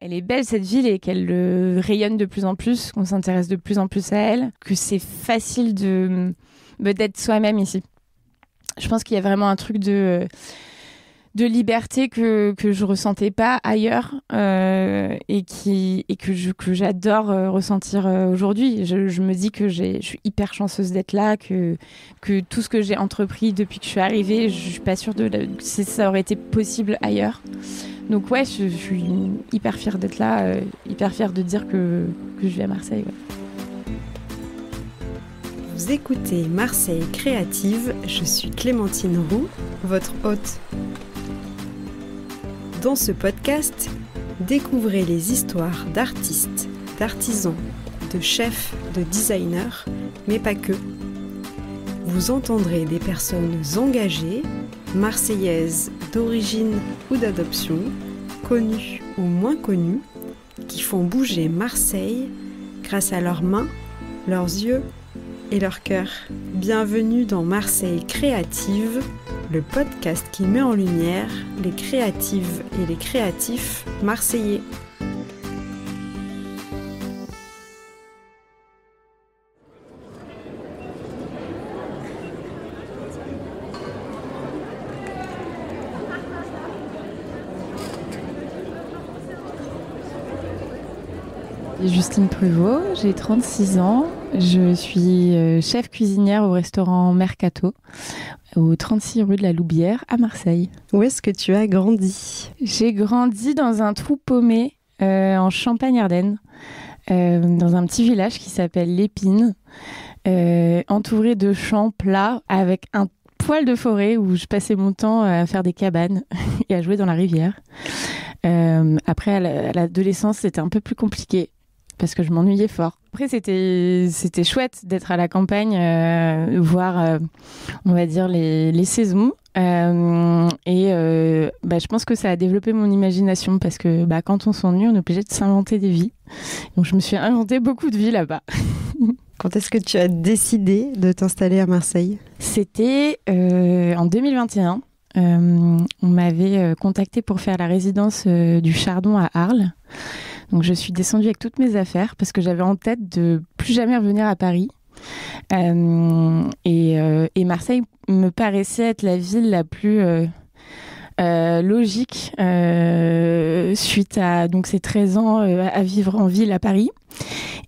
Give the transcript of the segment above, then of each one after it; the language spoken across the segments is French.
elle est belle cette ville et qu'elle rayonne de plus en plus, qu'on s'intéresse de plus en plus à elle, que c'est facile d'être soi-même ici. Je pense qu'il y a vraiment un truc de liberté que je ressentais pas ailleurs et que j'adore ressentir aujourd'hui. Je me dis que je suis hyper chanceuse d'être là, que tout ce que j'ai entrepris depuis que je suis arrivée, je suis pas sûre que ça aurait été possible ailleurs. Donc ouais, je suis hyper fière d'être là, hyper fière de dire que je vis à Marseille. Ouais. Vous écoutez Marseille Créative, je suis Clémentine Roux, votre hôte. Dans ce podcast, découvrez les histoires d'artistes, d'artisans, de chefs, de designers, mais pas que. Vous entendrez des personnes engagées, marseillaises d'origine ou d'adoption, connues ou moins connues, qui font bouger Marseille grâce à leurs mains, leurs yeux et leur cœur. Bienvenue dans Marseille Créative, le podcast qui met en lumière les créatives et les créatifs marseillais. Justine Pruvot, j'ai 36 ans, je suis chef cuisinière au restaurant Mercato, au 36 rue de la Loubière à Marseille. Où est-ce que tu as grandi ? J'ai grandi dans un trou paumé en Champagne-Ardenne, dans un petit village qui s'appelle l'Épine, entouré de champs plats avec un poil de forêt où je passais mon temps à faire des cabanes et à jouer dans la rivière. Après, à l'adolescence, c'était un peu plus compliqué parce que je m'ennuyais fort. Après, c'était chouette d'être à la campagne, voir, on va dire, les saisons. Je pense que ça a développé mon imagination parce que quand on s'ennuie, on est obligé de s'inventer des vies. Donc, je me suis inventé beaucoup de vies là-bas. Quand est-ce que tu as décidé de t'installer à Marseille ? C'était en 2021. On m'avait contacté pour faire la résidence du Chardon à Arles. Donc je suis descendue avec toutes mes affaires parce que j'avais en tête de plus jamais revenir à Paris. Et Marseille me paraissait être la ville la plus logique suite à donc, ces 13 ans à vivre en ville à Paris.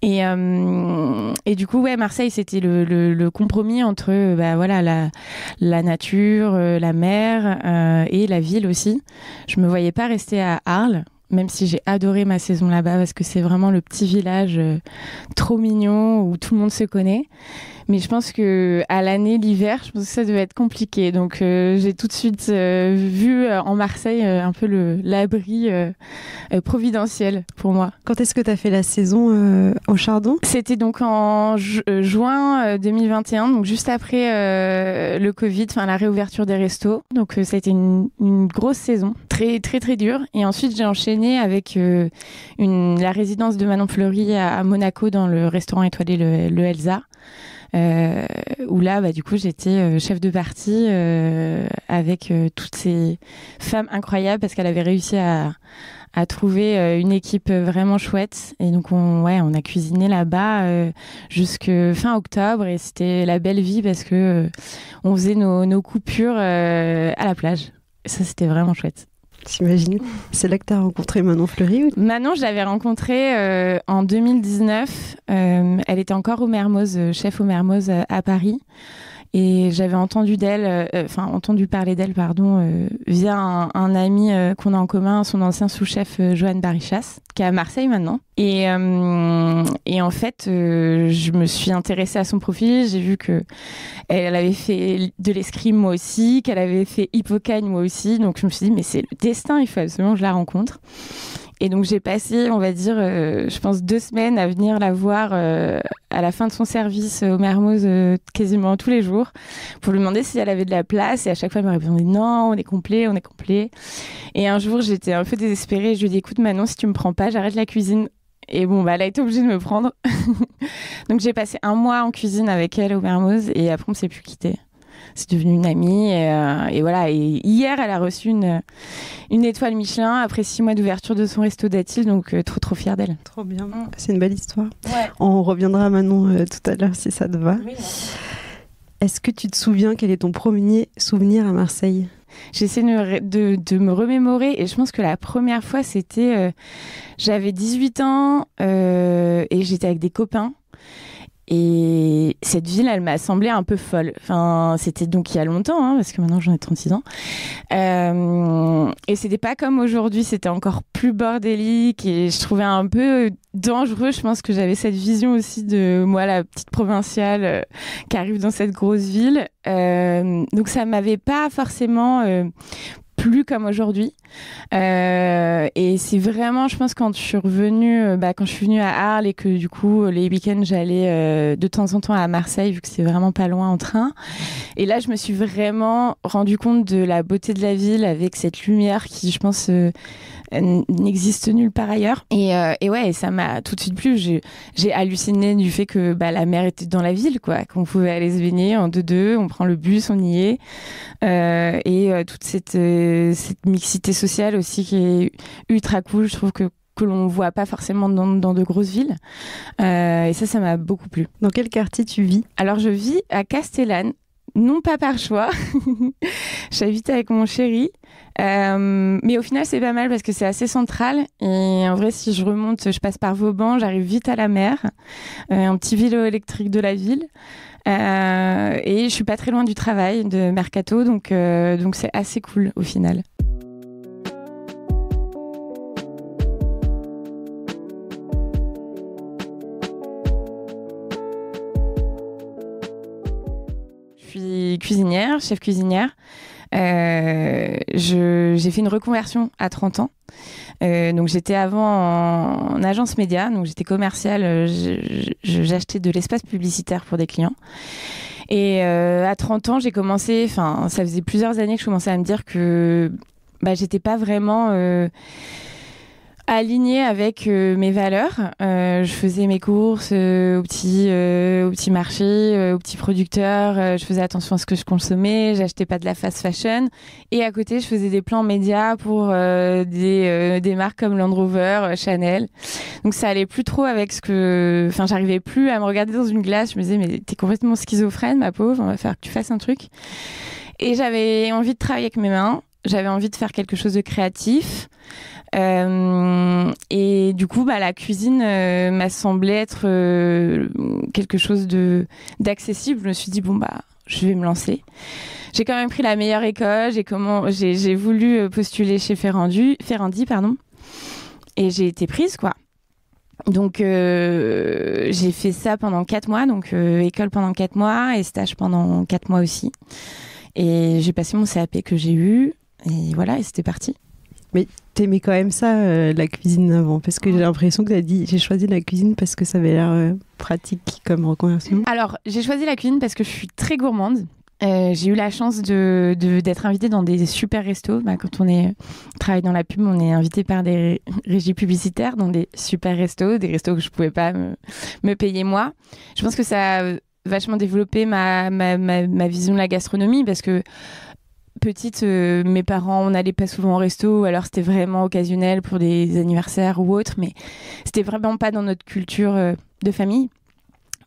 Et du coup, ouais, Marseille, c'était le compromis entre la nature, la mer et la ville aussi. Je me voyais pas rester à Arles, même si j'ai adoré ma saison là-bas parce que c'est vraiment le petit village trop mignon où tout le monde se connaît. Mais je pense qu'à l'année, l'hiver, je pense que ça devait être compliqué. Donc, j'ai tout de suite vu en Marseille un peu l'abri providentiel pour moi. Quand est-ce que tu as fait la saison au Chardon ? C'était donc en juin 2021, donc juste après le Covid, la réouverture des restos. Donc, ça a été une grosse saison, très, très, très dure. Et ensuite, j'ai enchaîné avec la résidence de Manon Fleury à Monaco dans le restaurant étoilé le Elsa. Où là, du coup, j'étais chef de partie avec toutes ces femmes incroyables parce qu'elle avait réussi à trouver une équipe vraiment chouette. Et donc, on a cuisiné là-bas jusque fin octobre et c'était la belle vie parce que on faisait nos coupures à la plage. Et ça, c'était vraiment chouette. J'imagine. C'est là que tu as rencontré Manon Fleury ou... Manon, je l'avais rencontrée en 2019. Elle était encore au Mermoz, chef au Mermoz à Paris. Et j'avais entendu parler d'elle, via un ami qu'on a en commun, son ancien sous-chef Johan Barichas, qui est à Marseille maintenant. Et en fait, je me suis intéressée à son profil. J'ai vu que elle avait fait de l'escrime moi aussi, qu'elle avait fait Hippocagne moi aussi. Donc je me suis dit, mais c'est le destin, il faut absolument que je la rencontre. Et donc j'ai passé, on va dire, je pense 2 semaines à venir la voir à la fin de son service au Mermoz quasiment tous les jours pour lui demander si elle avait de la place. Et à chaque fois, elle me répondait non, on est complet, on est complet. Et un jour, j'étais un peu désespérée. Je lui ai dit, écoute Manon, si tu me prends pas, j'arrête la cuisine. Et bon, elle a été obligée de me prendre. Donc j'ai passé 1 mois en cuisine avec elle au Mermoz et après on s'est plus quitté. c'est devenu une amie. Et voilà. Et hier, elle a reçu une étoile Michelin après 6 mois d'ouverture de son resto d'Atil, donc trop fière d'elle. Trop bien. C'est une belle histoire. Ouais. On reviendra à Manon tout à l'heure si ça te va. Oui. Est-ce que tu te souviens quel est ton premier souvenir à Marseille ? J'essaie de me remémorer et je pense que la première fois, c'était... j'avais 18 ans et j'étais avec des copains. Et cette ville, elle m'a semblé un peu folle. Enfin, c'était donc il y a longtemps, hein, parce que maintenant j'en ai 36 ans. Et c'était pas comme aujourd'hui, c'était encore plus bordélique et je trouvais un peu dangereux. Je pense que j'avais cette vision aussi de moi, la petite provinciale qui arrive dans cette grosse ville. Donc ça m'avait pas forcément plu comme aujourd'hui. Et c'est vraiment, je pense, quand je suis revenue, quand je suis venue à Arles et que du coup, les week-ends, j'allais de temps en temps à Marseille, vu que c'est vraiment pas loin en train. Et là, je me suis vraiment rendu compte de la beauté de la ville avec cette lumière qui, je pense, n'existe nulle part ailleurs. Et ouais, ça m'a tout de suite plu. J'ai halluciné du fait que la mer était dans la ville, quoi, qu'on pouvait aller se baigner en 2-2, on prend le bus, on y est. Et toute cette mixité sociale aussi qui est ultra cool, je trouve que l'on voit pas forcément dans de grosses villes. Et ça m'a beaucoup plu. Dans quel quartier tu vis ? Alors, je vis à Castellane, non pas par choix. J'habite avec mon chéri. Mais au final, c'est pas mal parce que c'est assez central. Et en vrai, si je remonte, je passe par Vauban, j'arrive vite à la mer. Un petit vélo électrique de la ville. Et je suis pas très loin du travail de Mercato, donc c'est assez cool au final. Je suis cuisinière, chef cuisinière. J'ai fait une reconversion à 30 ans. Donc j'étais avant en agence média, donc j'étais commerciale, j'achetais de l'espace publicitaire pour des clients. Et à 30 ans, j'ai commencé, ça faisait plusieurs années que je commençais à me dire que j'étais pas vraiment alignée avec mes valeurs. Je faisais mes courses au petit marché, aux petits producteurs. Je faisais attention à ce que je consommais. J'achetais pas de la fast fashion. Et à côté, je faisais des plans médias pour des marques comme Land Rover, Chanel. Donc ça allait plus trop avec j'arrivais plus à me regarder dans une glace. Je me disais, mais t'es complètement schizophrène, ma pauvre. On va faire que tu fasses un truc. Et j'avais envie de travailler avec mes mains. J'avais envie de faire quelque chose de créatif. Et du coup, la cuisine m'a semblé être quelque chose d'accessible. Je me suis dit, je vais me lancer. J'ai quand même pris la meilleure école. J'ai voulu postuler chez Ferrandi, et j'ai été prise, quoi. Donc, j'ai fait ça pendant 4 mois. Donc, école pendant 4 mois et stage pendant 4 mois aussi. Et j'ai passé mon CAP que j'ai eu. Et voilà, et c'était parti. Mais t'aimais quand même ça, la cuisine avant, parce que j'ai l'impression que t'as dit j'ai choisi la cuisine parce que ça avait l'air pratique comme reconversion. Alors, j'ai choisi la cuisine parce que je suis très gourmande. J'ai eu la chance d'être invitée dans des super restos. Quand on travaille dans la pub, on est invité par des régies publicitaires dans des super restos, des restos que je pouvais pas me payer moi. Je pense que ça a vachement développé ma vision de la gastronomie parce que petite, mes parents, on n'allait pas souvent au resto, ou alors c'était vraiment occasionnel pour des anniversaires ou autre, mais c'était vraiment pas dans notre culture de famille.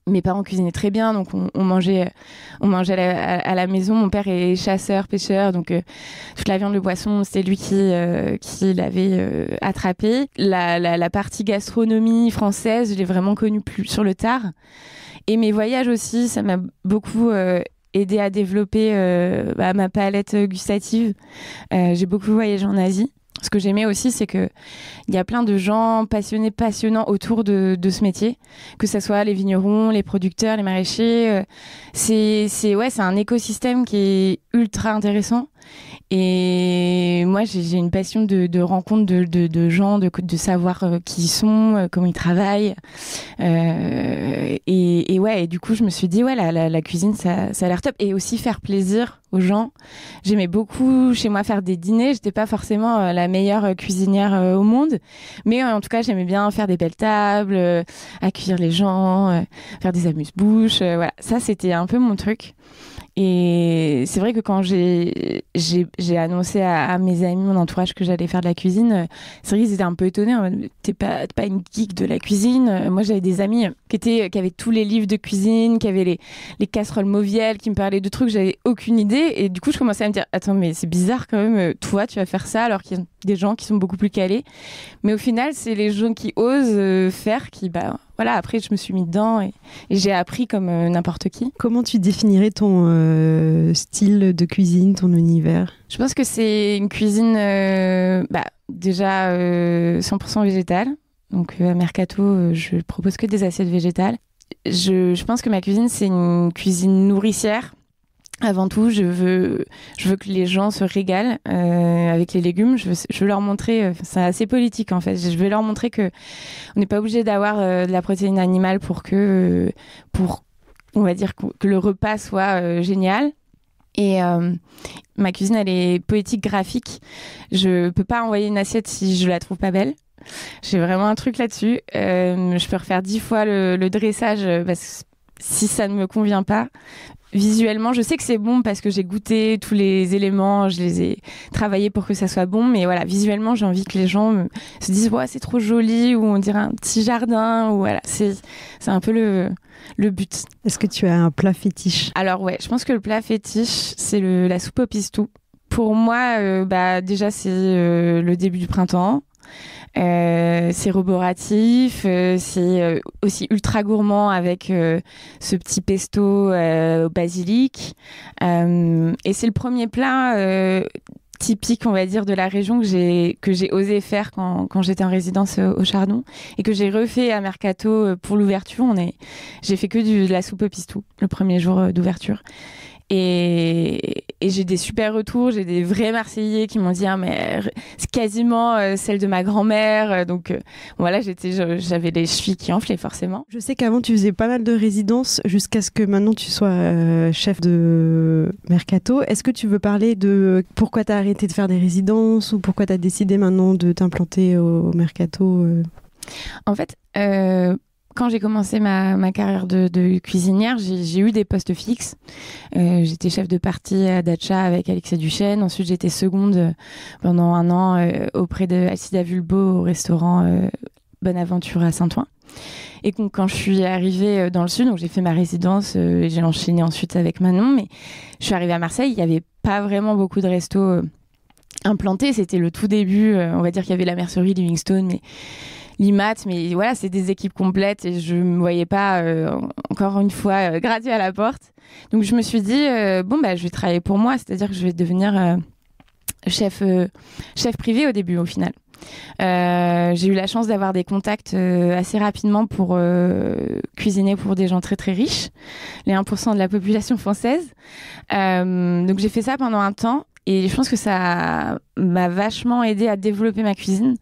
Mes parents cuisinaient très bien, donc on mangeait à la maison. Mon père est chasseur, pêcheur, donc toute la viande, le poisson, c'était lui qui l'avait attrapé. La partie gastronomie française, je l'ai vraiment connue plus sur le tard. Et mes voyages aussi, ça m'a beaucoup aidé à développer ma palette gustative. J'ai beaucoup voyagé en Asie. Ce que j'aimais aussi, c'est qu'il y a plein de gens passionnants autour de ce métier, que ce soit les vignerons, les producteurs, les maraîchers. C'est un écosystème qui est ultra intéressant. Et moi, j'ai une passion de rencontre de gens, de savoir qui ils sont, comment ils travaillent. Et du coup, je me suis dit, la cuisine, ça a l'air top. Et aussi faire plaisir aux gens. J'aimais beaucoup chez moi faire des dîners. J'étais pas forcément la meilleure cuisinière au monde, mais en tout cas, j'aimais bien faire des belles tables, accueillir les gens, faire des amuse-bouches. Voilà, ça, c'était un peu mon truc. Et c'est vrai que quand j'ai annoncé à mes amis, mon entourage, que j'allais faire de la cuisine, c'est vrai qu'ils étaient un peu étonnés. T'es pas une geek de la cuisine. Moi, j'avais des amis qui avaient tous les livres de cuisine, qui avaient les casseroles Moviel, qui me parlaient de trucs, j'avais aucune idée. Et du coup, je commençais à me dire, attends, mais c'est bizarre quand même, toi, tu vas faire ça alors qu'il y a des gens qui sont beaucoup plus calés. Mais au final, c'est les gens qui osent faire qui, voilà, après, je me suis mis dedans et j'ai appris comme n'importe qui. Comment tu définirais ton style de cuisine, ton univers ? Je pense que c'est une cuisine déjà 100% végétale. Donc à Mercato, je propose que des assiettes végétales. Je pense que ma cuisine, c'est une cuisine nourricière. Avant tout, je veux que les gens se régalent avec les légumes. Je veux leur montrer, c'est assez politique en fait. Je vais leur montrer que on n'est pas obligé d'avoir de la protéine animale pour on va dire que le repas soit génial. Et ma cuisine, elle est poétique, graphique. Je peux pas envoyer une assiette si je la trouve pas belle. J'ai vraiment un truc là-dessus. Je peux refaire 10 fois le dressage parce que si ça ne me convient pas. Visuellement, je sais que c'est bon parce que j'ai goûté tous les éléments, je les ai travaillés pour que ça soit bon. Mais voilà, visuellement, j'ai envie que les gens se disent ouais, c'est trop joli, ou on dirait un petit jardin, ou voilà. C'est un peu le but. Est-ce que tu as un plat fétiche ? Alors ouais, je pense que le plat fétiche, c'est la soupe au pistou. Pour moi, déjà, c'est le début du printemps. C'est roboratif, c'est aussi ultra gourmand avec ce petit pesto au basilic. Et c'est le premier plat typique, on va dire, de la région que j'ai osé faire quand j'étais en résidence au Chardon et que j'ai refait à Mercato pour l'ouverture. J'ai fait que de la soupe au pistou le premier jour d'ouverture. Et j'ai des super retours, j'ai des vrais Marseillais qui m'ont dit mais c'est quasiment celle de ma grand-mère. Donc voilà, j'avais les chevilles qui enflaient forcément. Je sais qu'avant tu faisais pas mal de résidences jusqu'à ce que maintenant tu sois chef de Mercato. Est-ce que tu veux parler de pourquoi tu as arrêté de faire des résidences ou pourquoi tu as décidé maintenant de t'implanter au Mercato En fait, quand j'ai commencé ma carrière de cuisinière, j'ai eu des postes fixes. J'étais chef de partie à Dacha avec Alexia Duchesne. Ensuite, j'étais seconde pendant 1 an auprès de Alcida Vulbo au restaurant Bonaventure à Saint-Ouen. Et donc, quand je suis arrivée dans le sud, donc j'ai fait ma résidence et j'ai enchaîné ensuite avec Manon. Mais je suis arrivée à Marseille, il n'y avait pas vraiment beaucoup de restos implantés. C'était le tout début. On va dire qu'il y avait la mercerie Livingstone, mais l'IMAT, mais voilà, c'est des équipes complètes et je me voyais pas encore une fois gratter à la porte. Donc je me suis dit je vais travailler pour moi, c'est-à-dire que je vais devenir chef privé au début au final. J'ai eu la chance d'avoir des contacts assez rapidement pour cuisiner pour des gens très très riches, les 1% de la population française. Donc j'ai fait ça pendant un temps. Et je pense que ça m'a vachement aidé à développer ma cuisine.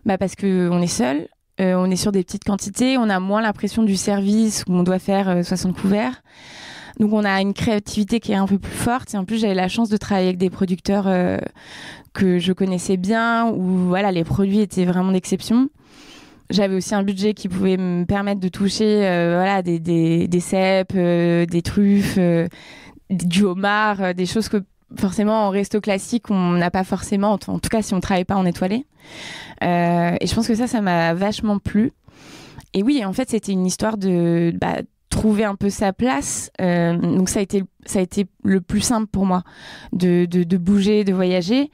Parce qu'on est seul, on est sur des petites quantités, on a moins l'impression du service où on doit faire 60 couverts. Donc on a une créativité qui est un peu plus forte. Et en plus, j'avais la chance de travailler avec des producteurs que je connaissais bien, où voilà, les produits étaient vraiment d'exception. J'avais aussi un budget qui pouvait me permettre de toucher des cèpes, des truffes, du homard, des choses que forcément en resto classique on n'a pas forcément, en tout cas si on travaille pas en étoilé. Et je pense que ça m'a vachement plu. Et oui, en fait c'était une histoire de trouver un peu sa place. Donc ça a été le plus simple pour moi de bouger, de voyager.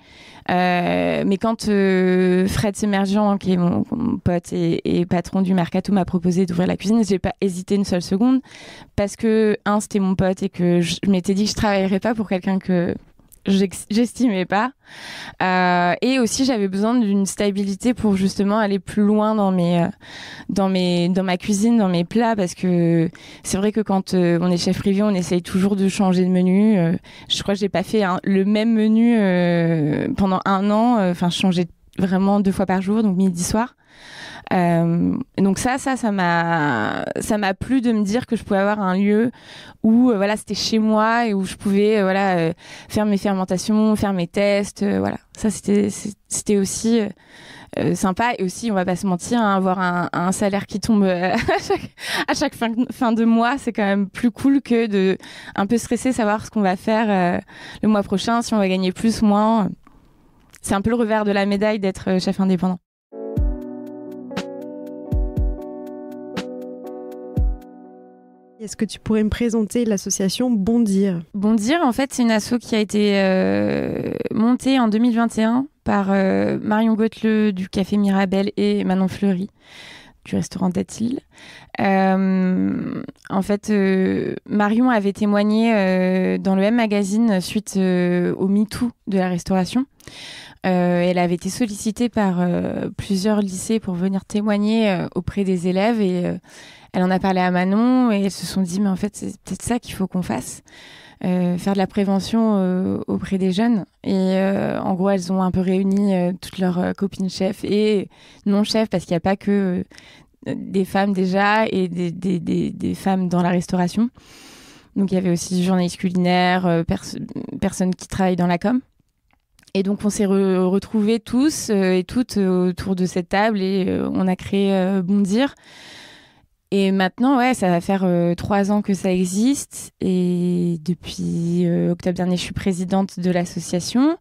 Mais quand Fred Semerjian, qui est mon pote et patron du Mercato, m'a proposé d'ouvrir la cuisine, j'ai pas hésité une seule seconde parce que c'était mon pote et que je m'étais dit que je travaillerais pas pour quelqu'un que j'estimais pas. Et aussi j'avais besoin d'une stabilité pour justement aller plus loin dans ma cuisine, dans mes plats, parce que c'est vrai que quand on est chef privé, on essaye toujours de changer de menu. Je crois que j'ai pas fait le même menu pendant 1 an. Je changeais vraiment 2 fois par jour, donc midi soir. Donc ça m'a plu de me dire que je pouvais avoir un lieu où voilà, c'était chez moi et où je pouvais faire mes fermentations, faire mes tests, voilà. Ça c'était aussi sympa. Et aussi, on va pas se mentir, hein, avoir un salaire qui tombe à chaque fin de mois, c'est quand même plus cool que de un peu stresser, savoir ce qu'on va faire le mois prochain, si on va gagner plus, moins. C'est un peu le revers de la médaille d'être chef indépendant. Est-ce que tu pourrais me présenter l'association Bondir ? Bondir, en fait, c'est une asso qui a été montée en 2021 par Marion Gauteleu du Café Mirabel et Manon Fleury du restaurant d'Atil. En fait, Marion avait témoigné dans le M Magazine suite au MeToo de la restauration. Elle avait été sollicitée par plusieurs lycées pour venir témoigner auprès des élèves et elle en a parlé à Manon et elles se sont dit mais en fait c'est peut-être ça qu'il faut qu'on fasse, faire de la prévention auprès des jeunes. Et en gros elles ont un peu réuni toutes leurs copines chefs et non chefs, parce qu'il n'y a pas que des femmes déjà et des femmes dans la restauration. Donc il y avait aussi journalistes culinaires, personnes qui travaillent dans la com. Et donc on s'est retrouvés tous et toutes autour de cette table et on a créé Bondir. Et maintenant, ouais, ça va faire 3 ans que ça existe. Et depuis octobre dernier, je suis présidente de l'association.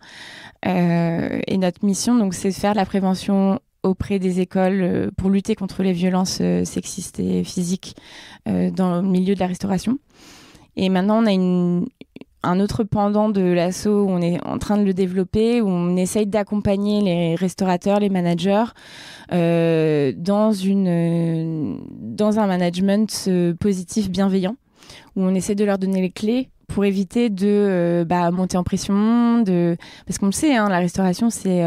Et notre mission, donc, c'est de faire de la prévention auprès des écoles pour lutter contre les violences sexistes et physiques dans le milieu de la restauration. Et maintenant, on a un autre pendant de l'asso où on est en train de le développer, où on essaye d'accompagner les restaurateurs, les managers dans un management positif, bienveillant, où on essaie de leur donner les clés pour éviter de monter en pression, parce qu'on le sait, hein, la restauration, c'est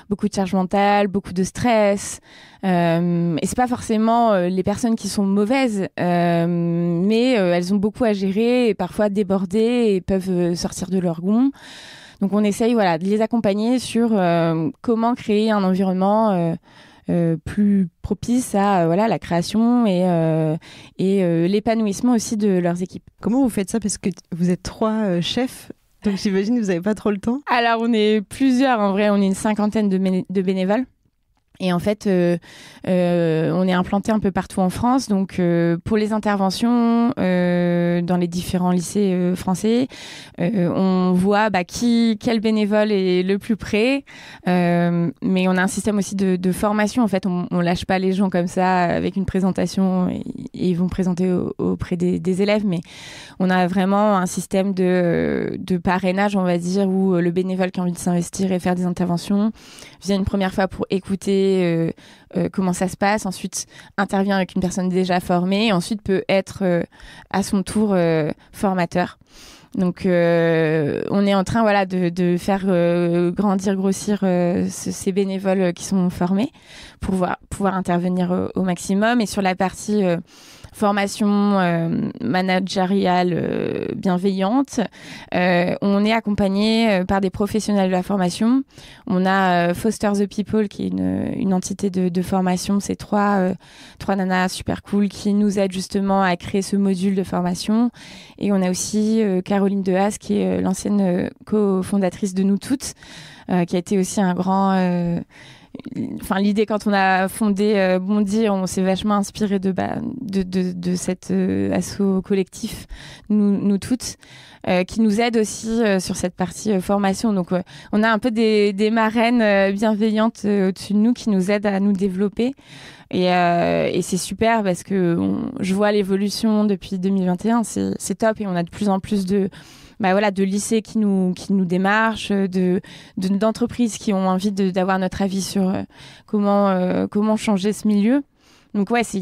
beaucoup de charge mentale, beaucoup de stress, et c'est pas forcément les personnes qui sont mauvaises, mais elles ont beaucoup à gérer et parfois déborder et peuvent sortir de leur gonds. Donc on essaye de les accompagner sur comment créer un environnement plus propice à la création et l'épanouissement aussi de leurs équipes. Comment vous faites ça ? Parce que vous êtes 3 chefs, donc j'imagine que vous n'avez pas trop le temps. Alors on est plusieurs, en vrai, on est une 50aine de bénévoles. Et en fait, on est implanté un peu partout en France. Donc, pour les interventions dans les différents lycées français, on voit quel bénévole est le plus près. Mais on a un système aussi de formation. En fait, on lâche pas les gens comme ça avec une présentation et ils vont présenter auprès des élèves. Mais on a vraiment un système de parrainage, on va dire, où le bénévole qui a envie de s'investir et faire des interventions vient une première fois pour écouter comment ça se passe, ensuite intervient avec une personne déjà formée et ensuite peut être à son tour formateur. Donc on est en train de faire grossir ces bénévoles qui sont formés pour pouvoir intervenir au maximum. Et sur la partie formation managériale bienveillante, on est accompagné par des professionnels de la formation. On a Foster the People qui est une entité de formation. C'est trois nanas super cool qui nous aident justement à créer ce module de formation. Et on a aussi Caroline Dehaze qui est l'ancienne cofondatrice de Nous Toutes, qui a été aussi un grand... l'idée, quand on a fondé Bondir, on s'est vachement inspiré de cet asso collectif, nous toutes, qui nous aide aussi sur cette partie formation. Donc, on a un peu des marraines bienveillantes au-dessus de nous qui nous aident à nous développer. Et c'est super parce que je vois l'évolution depuis 2021, c'est top, et on a de plus en plus de lycées qui nous démarchent, d'entreprises qui ont envie d'avoir notre avis sur comment changer ce milieu. Donc ouais, c'est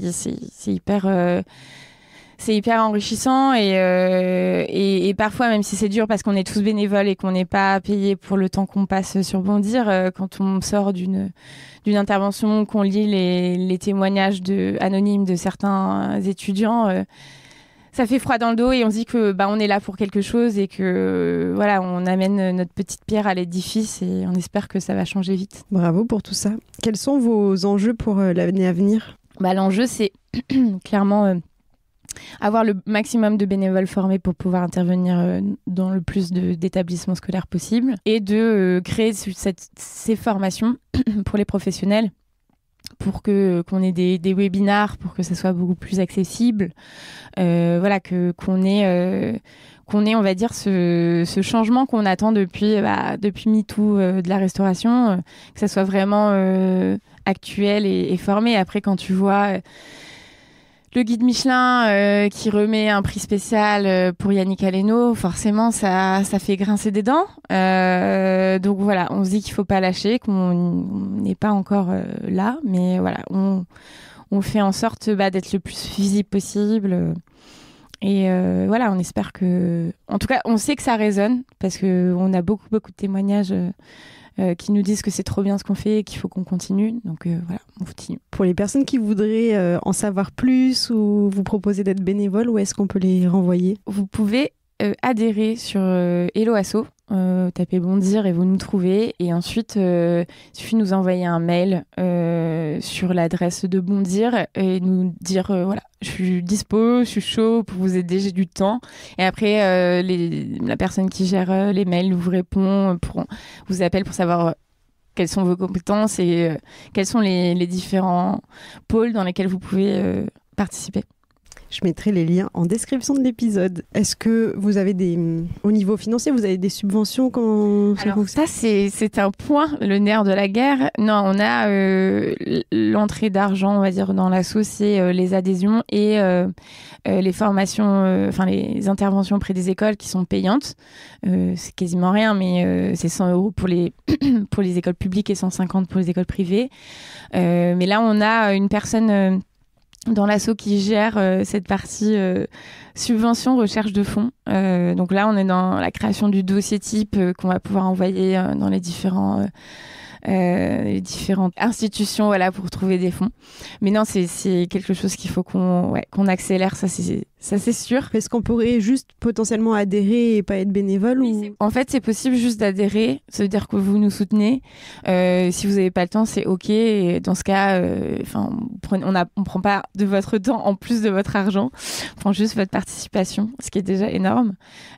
hyper enrichissant et parfois, même si c'est dur parce qu'on est tous bénévoles et qu'on n'est pas payé pour le temps qu'on passe sur Bondir, quand on sort d'une intervention, qu'on lit les témoignages anonymes de certains étudiants, ça fait froid dans le dos et on se dit que on est là pour quelque chose et que voilà, on amène notre petite pierre à l'édifice et on espère que ça va changer vite. Bravo pour tout ça. Quels sont vos enjeux pour l'année à venir ? L'enjeu, c'est clairement avoir le maximum de bénévoles formés pour pouvoir intervenir dans le plus d'établissements scolaires possible et de créer ces formations pour les professionnels pour qu'on ait des webinars, pour que ça soit beaucoup plus accessible. Qu'on ait, on va dire, ce changement qu'on attend depuis MeToo de la restauration, que ça soit vraiment actuel et formé. Après, quand tu vois le guide Michelin qui remet un prix spécial pour Yannick Aleno, forcément, ça fait grincer des dents. Donc voilà, on se dit qu'il ne faut pas lâcher, qu'on n'est pas encore là. Mais voilà, on fait en sorte d'être le plus visible possible. Et on espère que... En tout cas, on sait que ça résonne parce qu'on a beaucoup de témoignages qui nous disent que c'est trop bien ce qu'on fait et qu'il faut qu'on continue. Donc on continue. Pour les personnes qui voudraient en savoir plus ou vous proposer d'être bénévole, où est-ce qu'on peut les renvoyer ? Vous pouvez adhérer sur Hello Asso. Tapez Bondir et vous nous trouvez. Et ensuite, il suffit de nous envoyer un mail sur l'adresse de Bondir et nous dire voilà, je suis dispo, je suis chaud pour vous aider, j'ai du temps. Et après, la personne qui gère les mails vous répond, vous appelle pour savoir quelles sont vos compétences et quels sont les différents pôles dans lesquels vous pouvez participer. Je mettrai les liens en description de l'épisode. Est-ce que vous avez au niveau financier, vous avez des subventions quand Alors ça, c'est un point, le nerf de la guerre. Non, on a l'entrée d'argent, on va dire, dans l'asso, c'est les adhésions et les formations, les interventions auprès des écoles qui sont payantes. C'est quasiment rien, mais c'est 100 € pour les écoles publiques et 150 pour les écoles privées. Mais là, on a une personne... dans l'asso qui gère cette partie subvention recherche de fonds. Donc là, on est dans la création du dossier type qu'on va pouvoir envoyer dans les différentes institutions pour trouver des fonds. Mais non, c'est quelque chose qu'il faut qu'on accélère, ça c'est sûr. Est-ce qu'on pourrait juste potentiellement adhérer et pas être bénévole En fait, c'est possible juste d'adhérer, ça veut dire que vous nous soutenez. Si vous n'avez pas le temps, c'est OK. Et dans ce cas, on prend pas de votre temps en plus de votre argent. On prend juste votre participation, ce qui est déjà énorme.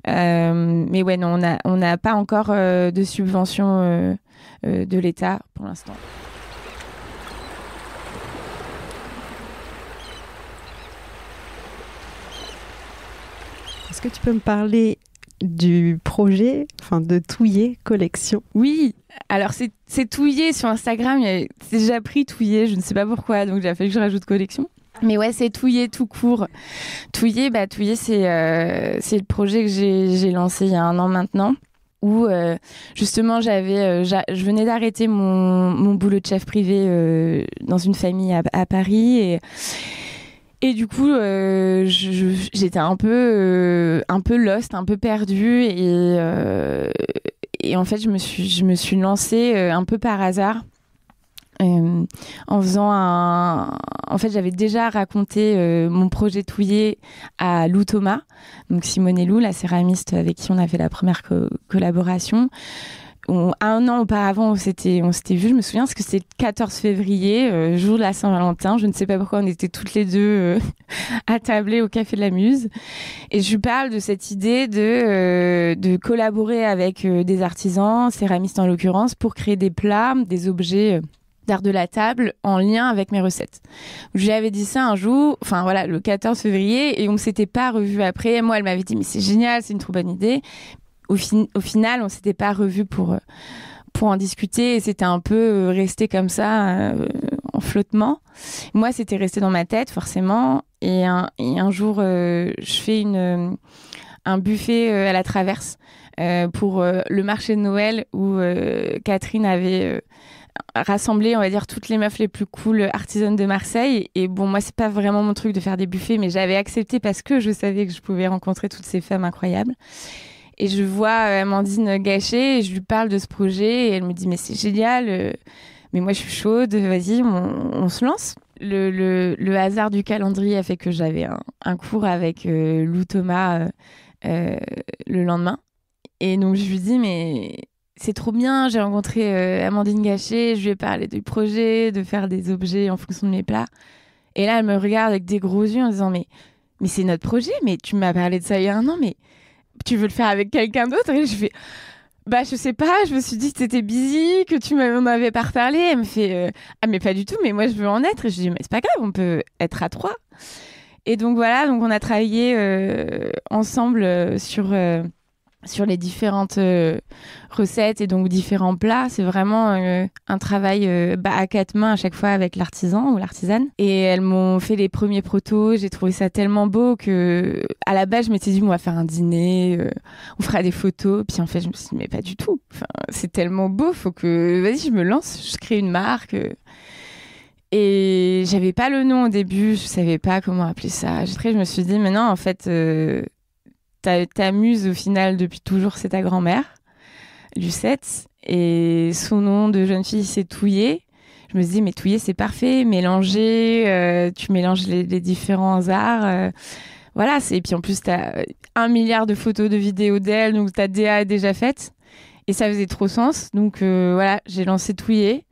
Mais ouais, non, on n'a pas encore de subvention de l'État pour l'instant. Est-ce que tu peux me parler du projet, de Touillé Collection ? Oui, alors c'est Touillé sur Instagram, c'est déjà pris Touillé, je ne sais pas pourquoi, donc j'ai fallu que je rajoute collection. Mais ouais, c'est Touillé tout court. Touillé, c'est le projet que j'ai lancé il y a 1 an maintenant, où justement je venais d'arrêter mon boulot de chef privé dans une famille à Paris et du coup j'étais un peu lost, un peu perdue et en fait je me suis lancée un peu par hasard. En faisant En fait, j'avais déjà raconté mon projet Touillé à Lou Thomas, donc Simone et Lou, la céramiste avec qui on a fait la première collaboration. 1 an auparavant, on s'était vu, je me souviens, parce que c'était le 14 février, jour de la Saint-Valentin. Je ne sais pas pourquoi on était toutes les deux attablées au Café de la Muse. Et je lui parle de cette idée de collaborer avec des artisans, céramistes en l'occurrence, pour créer des plats, des objets... d'art de la table en lien avec mes recettes. Je lui avais dit ça un jour, le 14 février, et on ne s'était pas revus après. Moi, elle m'avait dit, mais c'est génial, c'est une trop bonne idée. Au final, on ne s'était pas revus pour en discuter, et c'était un peu resté comme ça, en flottement. Moi, c'était resté dans ma tête, forcément, et un jour, je fais un buffet à la Traverse pour le marché de Noël où Catherine avait... rassembler, on va dire, toutes les meufs les plus cool artisanes de Marseille. Et bon, moi, c'est pas vraiment mon truc de faire des buffets, mais j'avais accepté parce que je savais que je pouvais rencontrer toutes ces femmes incroyables. Et je vois Amandine Gachet et je lui parle de ce projet et elle me dit, mais c'est génial, mais moi, je suis chaude, vas-y, on se lance. le hasard du calendrier a fait que j'avais un cours avec Lou Thomas le lendemain. Et donc, je lui dis, mais c'est trop bien, j'ai rencontré Amandine Gachet, je lui ai parlé du projet, de faire des objets en fonction de mes plats. Et là, elle me regarde avec des gros yeux en disant, mais c'est notre projet, mais tu m'as parlé de ça il y a un an, mais tu veux le faire avec quelqu'un d'autre? Et je fais, bah, je sais pas, je me suis dit que t'étais busy, que tu m'en avais pas reparlé. Elle me fait, ah, mais pas du tout, mais moi, je veux en être. Et je dis, mais c'est pas grave, on peut être à 3. Et donc, voilà, donc on a travaillé ensemble sur les différentes recettes et donc différents plats. C'est vraiment un travail à 4 mains à chaque fois avec l'artisan ou l'artisane. Et elles m'ont fait les premiers protos. J'ai trouvé ça tellement beau que, à la base, je m'étais dit, on va faire un dîner, on fera des photos. Puis en fait, je me suis dit, mais pas du tout. Enfin, c'est tellement beau, faut que, vas-y, je me lance, je crée une marque. Et j'avais pas le nom au début, je savais pas comment appeler ça. Je me suis dit, mais non, en fait, ta muse, au final, depuis toujours, c'est ta grand-mère, Lucette. Et son nom de jeune fille, c'est Touillet. Je me suis dit, mais Touillet, c'est parfait. Mélanger, tu mélanges les différents arts. Voilà, et puis en plus, t'as 1 milliard de photos, de vidéos d'elle, donc ta DA est déjà faite. Et ça faisait trop sens. Donc voilà, j'ai lancé Touillet.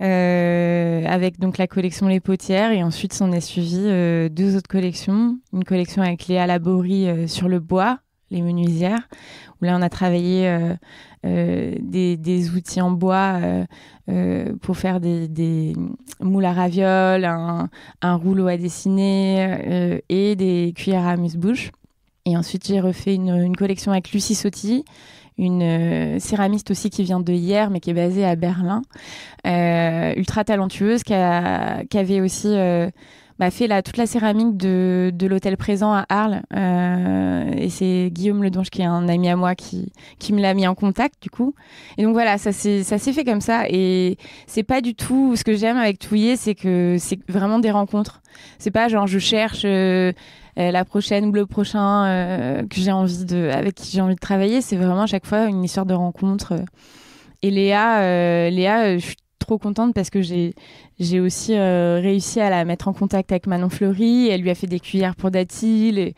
Avec donc la collection Les Potières, et ensuite s'en est suivi 2 autres collections. Une collection avec Léa Laborie sur le bois, les menuisières, où là on a travaillé des outils en bois pour faire des moules à ravioles, un rouleau à dessiner et des cuillères à amuse-bouche. Et ensuite j'ai refait une collection avec Lucie Sotti, une céramiste aussi qui vient de Hyères mais qui est basée à Berlin, ultra talentueuse, qui avait aussi fait toute la céramique de l'hôtel Présent à Arles, et c'est Guillaume Ledonge qui est un ami à moi qui me l'a mis en contact du coup. Et donc voilà, ça s'est fait comme ça. Et c'est pas du tout ce que j'aime avec Touillet, c'est que c'est vraiment des rencontres. C'est pas genre je cherche la prochaine ou le prochain avec qui j'ai envie de travailler. C'est vraiment à chaque fois une histoire de rencontre. Et Léa, je suis trop contente parce que j'ai aussi réussi à la mettre en contact avec Manon Fleury. Elle lui a fait des cuillères pour Datil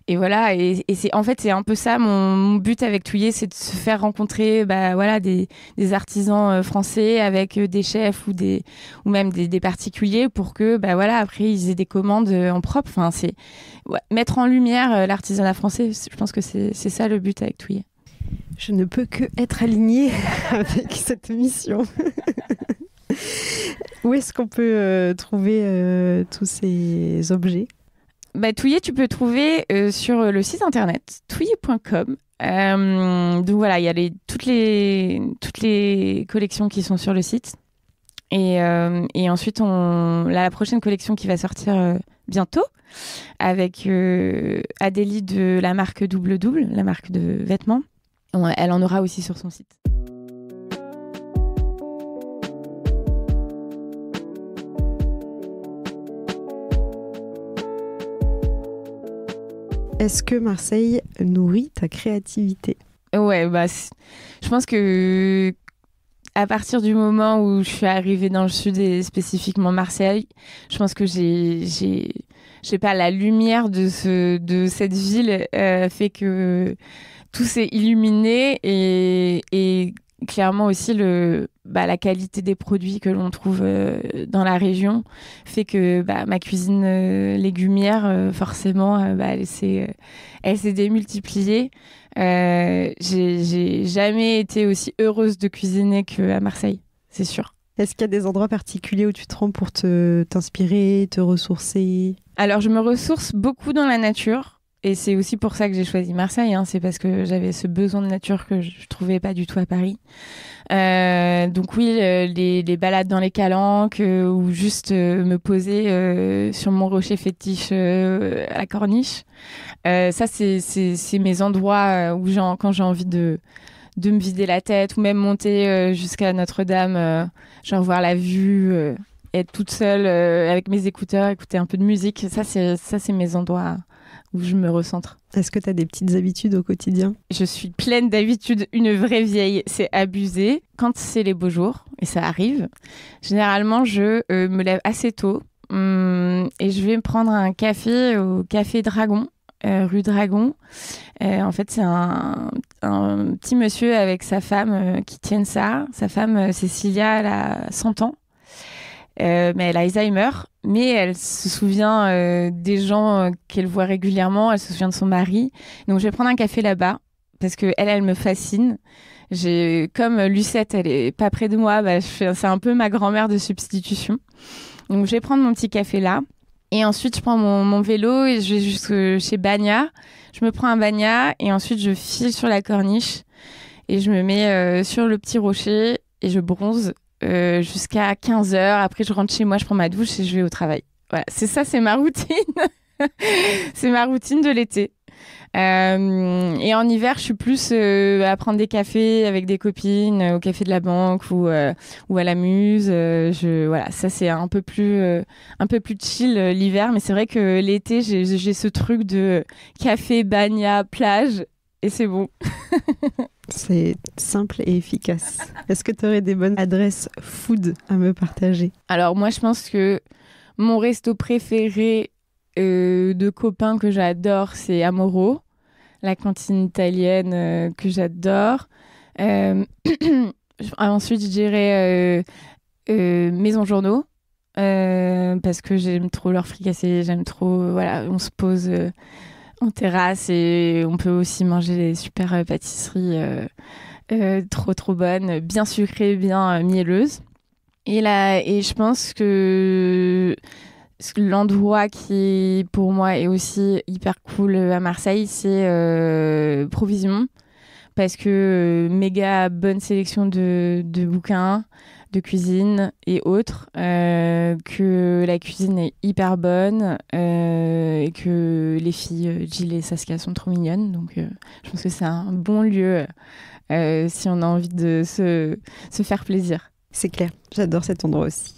et voilà. Et c'est en fait c'est un peu ça mon but avec Touillet, c'est de se faire rencontrer des artisans français avec des chefs ou même des particuliers pour que après ils aient des commandes en propre. Enfin c'est mettre en lumière l'artisanat français. Je pense que c'est ça le but avec Touillet. Je ne peux que être alignée avec cette mission. Où est-ce qu'on peut trouver tous ces objets ? Touillet, tu peux trouver sur le site internet touillet.com. Donc voilà, il y a toutes les collections qui sont sur le site. Et ensuite, la prochaine collection qui va sortir bientôt avec Adélie de la marque Double Double, la marque de vêtements. Elle en aura aussi sur son site. Est-ce que Marseille nourrit ta créativité ? Ouais, je pense que à partir du moment où je suis arrivée dans le sud et spécifiquement Marseille, je pense que je sais pas, la lumière de cette ville fait que tout s'est illuminé et clairement aussi la qualité des produits que l'on trouve dans la région fait que ma cuisine légumière forcément elle s'est démultipliée. J'ai jamais été aussi heureuse de cuisiner qu'à Marseille, c'est sûr. Est-ce qu'il y a des endroits particuliers où tu te rends pour t'inspirer, te ressourcer ? Alors je me ressource beaucoup dans la nature. Et c'est aussi pour ça que j'ai choisi Marseille, c'est parce que j'avais ce besoin de nature que je trouvais pas du tout à Paris. Donc oui, les balades dans les calanques ou juste me poser sur mon rocher fétiche à la Corniche. Ça, c'est mes endroits où quand j'ai envie de me vider la tête ou même monter jusqu'à Notre-Dame, genre voir la vue, être toute seule avec mes écouteurs, écouter un peu de musique. Ça, c'est mes endroits où je me recentre. Est-ce que tu as des petites habitudes au quotidien ? Je suis pleine d'habitudes, une vraie vieille, c'est abusé. Quand c'est les beaux jours, et ça arrive, généralement je me lève assez tôt, et je vais me prendre un café au Café Dragon, rue Dragon. En fait, c'est un petit monsieur avec sa femme qui tiennent ça. Sa femme, Cécilia, elle a 100 ans. Mais elle a Alzheimer, mais elle se souvient des gens qu'elle voit régulièrement, elle se souvient de son mari. Donc je vais prendre un café là-bas, parce que elle me fascine. Comme Lucette, elle est pas près de moi, c'est un peu ma grand-mère de substitution. Donc je vais prendre mon petit café là. Et ensuite, je prends mon vélo et je vais jusque chez Bagna. Je me prends un Bagna et ensuite je file sur la corniche et je me mets sur le petit rocher et je bronze jusqu'à 15h. Après, je rentre chez moi, je prends ma douche et je vais au travail. Voilà, c'est ma routine. C'est ma routine de l'été. Et en hiver, je suis plus à prendre des cafés avec des copines au café de la banque ou à la Muse. Voilà, ça c'est un peu plus chill l'hiver, mais c'est vrai que l'été, j'ai ce truc de café, bagna, plage et c'est bon. C'est simple et efficace. Est-ce que tu aurais des bonnes adresses food à me partager? Alors moi, je pense que mon resto préféré de copains que j'adore, c'est Amoro, la cantine italienne que j'adore. Ensuite, je dirais Maison Journaux, parce que j'aime trop leur fricassé, j'aime trop, voilà, on se pose en terrasse et on peut aussi manger des super pâtisseries trop bonnes, bien sucrées, bien mielleuses. Et je pense que l'endroit qui, pour moi, est aussi hyper cool à Marseille, c'est Provision. Parce que méga bonne sélection de bouquins, de cuisine et autres. Que la cuisine est hyper bonne. Et que les filles, Jill et Saskia, sont trop mignonnes. Donc, je pense que c'est un bon lieu si on a envie de se faire plaisir. C'est clair, j'adore cet endroit aussi.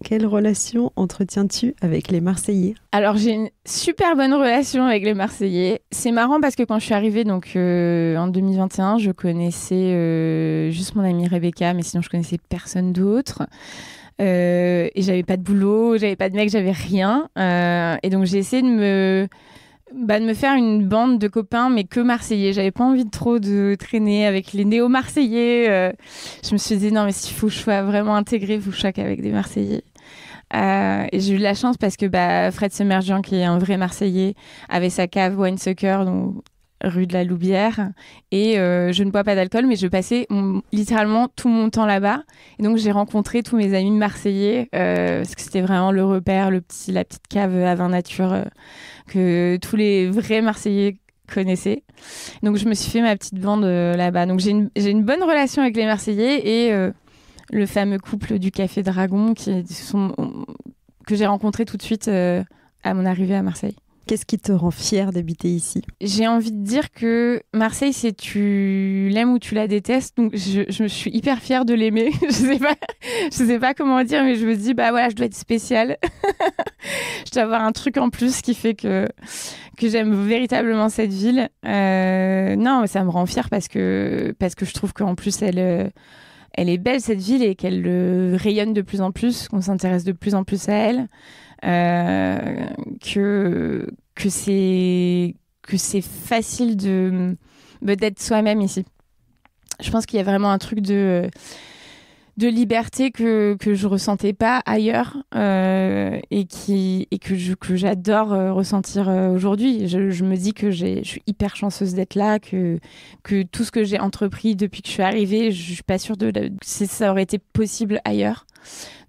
Quelle relation entretiens-tu avec les Marseillais? Alors, j'ai une super bonne relation avec les Marseillais. C'est marrant parce que quand je suis arrivée donc, en 2021, je connaissais juste mon amie Rebecca, mais sinon, je connaissais personne d'autre. Et j'avais pas de boulot, j'avais pas de mec, j'avais rien. Et donc, j'ai essayé de me faire une bande de copains, mais que Marseillais. J'avais pas envie de traîner avec les néo-Marseillais. Je me suis dit, non, mais s'il faut que je sois vraiment intégrée, il faut que je sois qu'avec des Marseillais. Et j'ai eu de la chance parce que Fred Semerjian, qui est un vrai Marseillais, avait sa cave Wine Sucker, donc rue de la Loubière. Et je ne bois pas d'alcool, mais je passais littéralement tout mon temps là-bas. Et donc, j'ai rencontré tous mes amis marseillais parce que c'était vraiment le repère, la petite cave à vin nature que tous les vrais Marseillais connaissaient. Donc, je me suis fait ma petite bande là-bas. Donc, j'ai une bonne relation avec les Marseillais et le fameux couple du Café Dragon que j'ai rencontré tout de suite à mon arrivée à Marseille. Qu'est-ce qui te rend fière d'habiter ici? J'ai envie de dire que Marseille, c'est tu l'aimes ou tu la détestes. Donc, je me suis hyper fière de l'aimer. Je sais pas comment dire, mais je me dis, voilà, je dois être spéciale. Je dois avoir un truc en plus qui fait que j'aime véritablement cette ville. Non, ça me rend fière parce que je trouve qu'en plus, elle est belle, cette ville, et qu'elle rayonne de plus en plus, qu'on s'intéresse de plus en plus à elle. Que c'est facile d'être soi-même ici. Je pense qu'il y a vraiment un truc de liberté que je ressentais pas ailleurs et que j'adore ressentir aujourd'hui. Je me dis que je suis hyper chanceuse d'être là, que tout ce que j'ai entrepris depuis que je suis arrivée, je suis pas sûre ça aurait été possible ailleurs.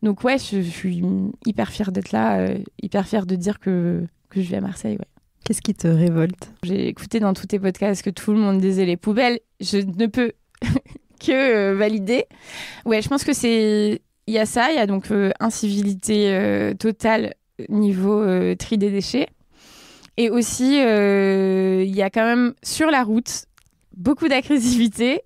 Donc ouais, je suis hyper fière d'être là, hyper fière de dire que je vis à Marseille. Ouais. Qu'est-ce qui te révolte? J'ai écouté dans tous tes podcasts que tout le monde disait les poubelles. Je ne peux que valider. Ouais, je pense que il y a ça, il y a donc incivilité totale niveau tri des déchets. Et aussi, il y a quand même sur la route beaucoup d'agressivité.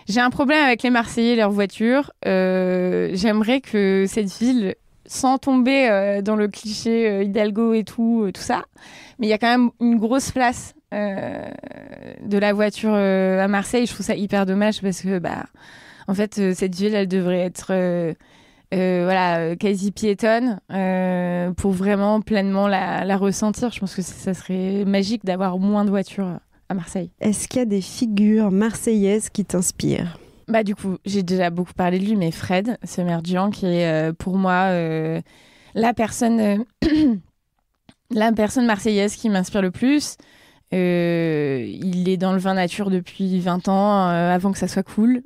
J'ai un problème avec les Marseillais et leurs voitures. J'aimerais que cette ville, sans tomber dans le cliché Hidalgo et tout ça, mais il y a quand même une grosse place de la voiture à Marseille. Je trouve ça hyper dommage parce que, en fait, cette ville, elle devrait être quasi piétonne, pour vraiment pleinement la ressentir. Je pense que ça serait magique d'avoir moins de voitures à Marseille. Est-ce qu'il y a des figures marseillaises qui t'inspirent ? Bah du coup, j'ai déjà beaucoup parlé de lui, mais Fred Semerjian, qui est pour moi la personne marseillaise qui m'inspire le plus. Il est dans le vin nature depuis 20 ans, avant que ça soit cool.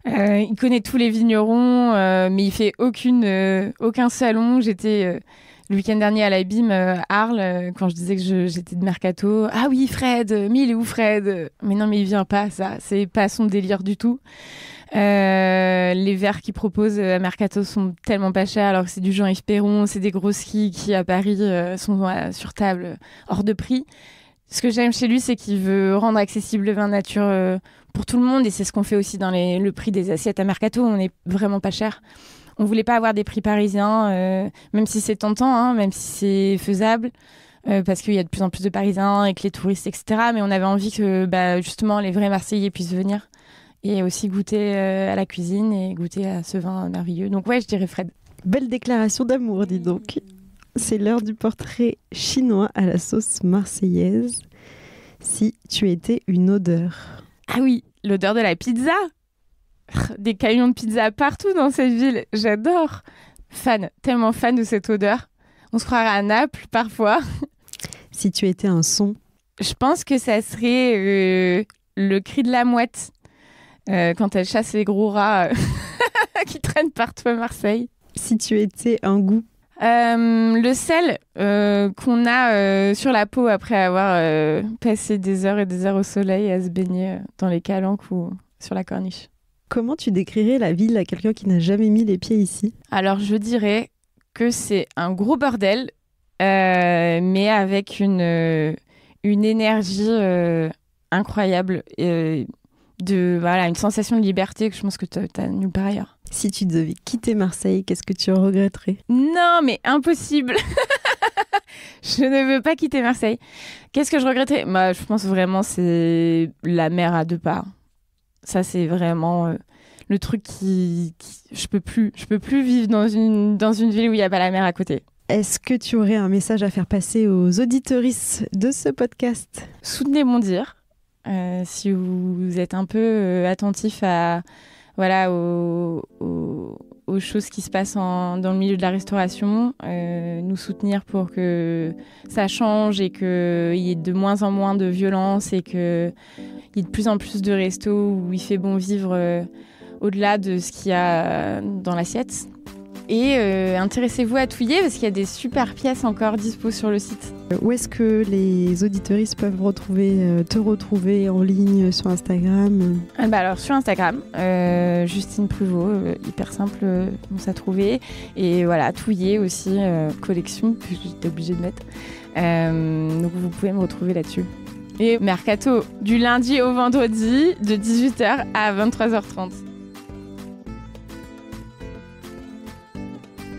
Il connaît tous les vignerons, mais il fait aucun salon. J'étais le week-end dernier à l'Abîme, Arles, quand je disais que j'étais de Mercato. Ah oui, Fred, mais il est où Fred ? Mais non, mais il vient pas, ça. C'est pas son délire du tout. Les verres qu'il propose à Mercato sont tellement pas chers, alors que c'est du Jean-Yves Perron, c'est des grosses quilles qui à Paris sont sur table hors de prix. Ce que j'aime chez lui, c'est qu'il veut rendre accessible le vin nature pour tout le monde, et c'est ce qu'on fait aussi dans le prix des assiettes à Mercato. On n'est vraiment pas cher. On voulait pas avoir des prix parisiens, même si c'est tentant, même si c'est faisable, parce qu'il y a de plus en plus de Parisiens avec les touristes, etc. Mais on avait envie que justement les vrais Marseillais puissent venir et aussi goûter à la cuisine et goûter à ce vin merveilleux. Donc ouais, je dirais Fred. Belle déclaration d'amour, dis donc. C'est l'heure du portrait chinois à la sauce marseillaise. Si tu étais une odeur. Ah oui, l'odeur de la pizza. Des camions de pizza partout dans cette ville. J'adore. Fan, tellement fan de cette odeur. On se croirait à Naples parfois. Si tu étais un son. Je pense que ça serait le cri de la mouette quand elle chasse les gros rats qui traînent partout à Marseille. Si tu étais un goût. Le sel qu'on a sur la peau après avoir passé des heures et des heures au soleil à se baigner dans les calanques ou sur la corniche. Comment tu décrirais la ville à quelqu'un qui n'a jamais mis les pieds ici ? Alors, je dirais que c'est un gros bordel, mais avec une énergie incroyable, une sensation de liberté que je pense que tu as nulle part ailleurs. Si tu devais quitter Marseille, qu'est-ce que tu regretterais ? Non, mais impossible. Je ne veux pas quitter Marseille. Qu'est-ce que je regretterais ? Je pense vraiment c'est la mer à deux pas. Ça, c'est vraiment le truc qui je peux plus vivre dans une ville où il n'y a pas la mer à côté. Est-ce que tu aurais un message à faire passer aux auditeuristes de ce podcast ? Soutenez Bon Dire. Si vous êtes un peu attentif aux choses qui se passent dans le milieu de la restauration, nous soutenir pour que ça change et qu'il y ait de moins en moins de violence et qu'il y ait de plus en plus de restos où il fait bon vivre au-delà de ce qu'il y a dans l'assiette. Et intéressez-vous à Touiller parce qu'il y a des super pièces encore dispo sur le site. Où est-ce que les auditeuristes peuvent te retrouver en ligne sur Instagram ? Alors sur Instagram, Justine Pruvot, hyper simple à trouver. Et voilà, Touiller aussi, collection, puis j'étais obligée de mettre. Donc vous pouvez me retrouver là-dessus. Et Mercato, du lundi au vendredi, de 18h à 23h30.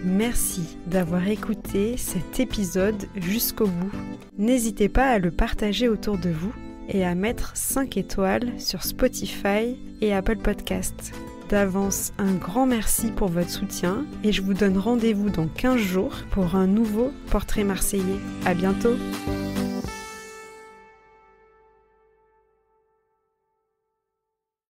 Merci d'avoir écouté cet épisode jusqu'au bout. N'hésitez pas à le partager autour de vous et à mettre 5 étoiles sur Spotify et Apple Podcasts. D'avance, un grand merci pour votre soutien et je vous donne rendez-vous dans 15 jours pour un nouveau portrait marseillais. À bientôt!